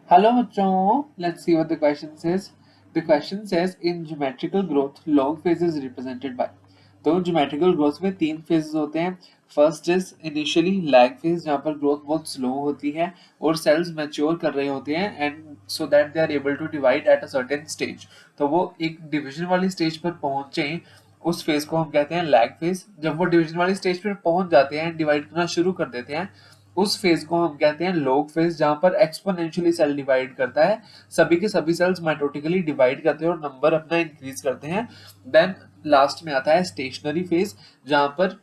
Hello बच्चों, let's see what the question says. The question says in geometrical growth log phase is represented by. तो geometrical growth में तीन phases होते हैं. First is initially lag phase जहाँ पर growth बहुत slow होती है और cells mature कर रहे होते हैं and so that they are able to divide at a certain stage. तो वो एक division वाली stage पर पहुंचे उस फेज को हम कहते हैं लैग फेज. जब वो डिवीजन वाली स्टेज पर पहुंच जाते हैं, डिवाइड करना शुरू कर देते हैं, उस फेज को हम कहते हैं लॉग फेज जहां पर एक्सपोनेंशियली सेल डिवाइड करता है, सभी के सभी सेल्स माइटोटिकली डिवाइड करते हैं और नंबर अपना इंक्रीज करते हैं. देन लास्ट में आता है स्टेशनरी फेज जहां पर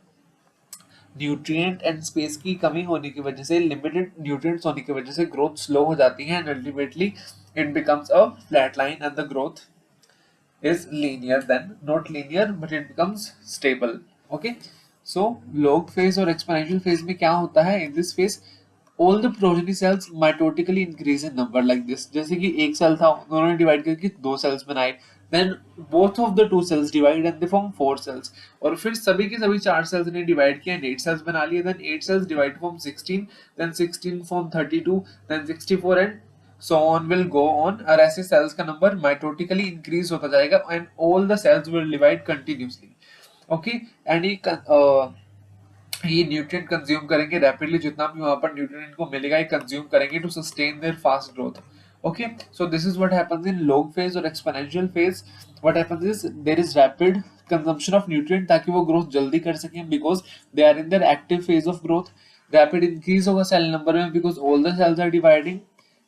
न्यूट्रिएंट एंड स्पेस की कमी होने की वजह से, लिमिटेड न्यूट्रिएंट्स होने की वजह से ग्रोथ स्लो हो जाती है and ultimately it becomes a flat line and the growth is linear, then not linear but it becomes stable. Okay, so log phase और exponential phase में क्या होता है? In this phase all the progeny cells mitotically increase in number like this. जैसे कि एक cell था, उन्होंने डिवाइड करके दो सेल्स बनाए, then both of the two cells divide and they form four cells. और फिर सभी के सभी चार सेल्स ने डिवाइड किया, 8 सेल्स बना लिए, then 8 cells divide form 16, then 16 form 32, then 64 and so on will go on. और ऐसे सेल्स का नंबर माइटोटिकली इंक्रीज होता जाएगा and all the cells will divide continuously. Okay, and ये न्यूट्रिएंट कंज्यूम करेंगे रैपिडली, जितना भी वहां पर न्यूट्रिएंट को मिलेगा ये कंज्यूम करेंगे to sustain their fast growth. Okay, so this is what happens in log phase or exponential phase. What happens is there is rapid consumption of nutrient ताकि वो growth जल्दी कर सकें because they are in their active phase of growth. Rapid increase होगा cell number में because all the cells are dividing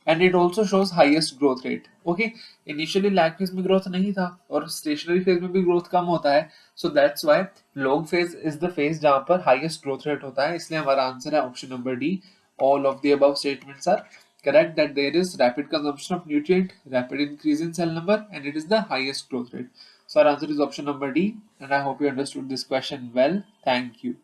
and it also shows highest growth rate. Okay, initially lag phase में growth नहीं था और stationary phase में भी growth कम होता है, so that's why log phase is the phase जहाँ पर highest growth rate होता है. इसलिए हमारा आंसर है option number D. All of the above statements are correct, that there is rapid consumption of nutrient, rapid increase in cell number, and it is the highest growth rate. So our answer is option number D, and I hope you understood this question well. Thank you.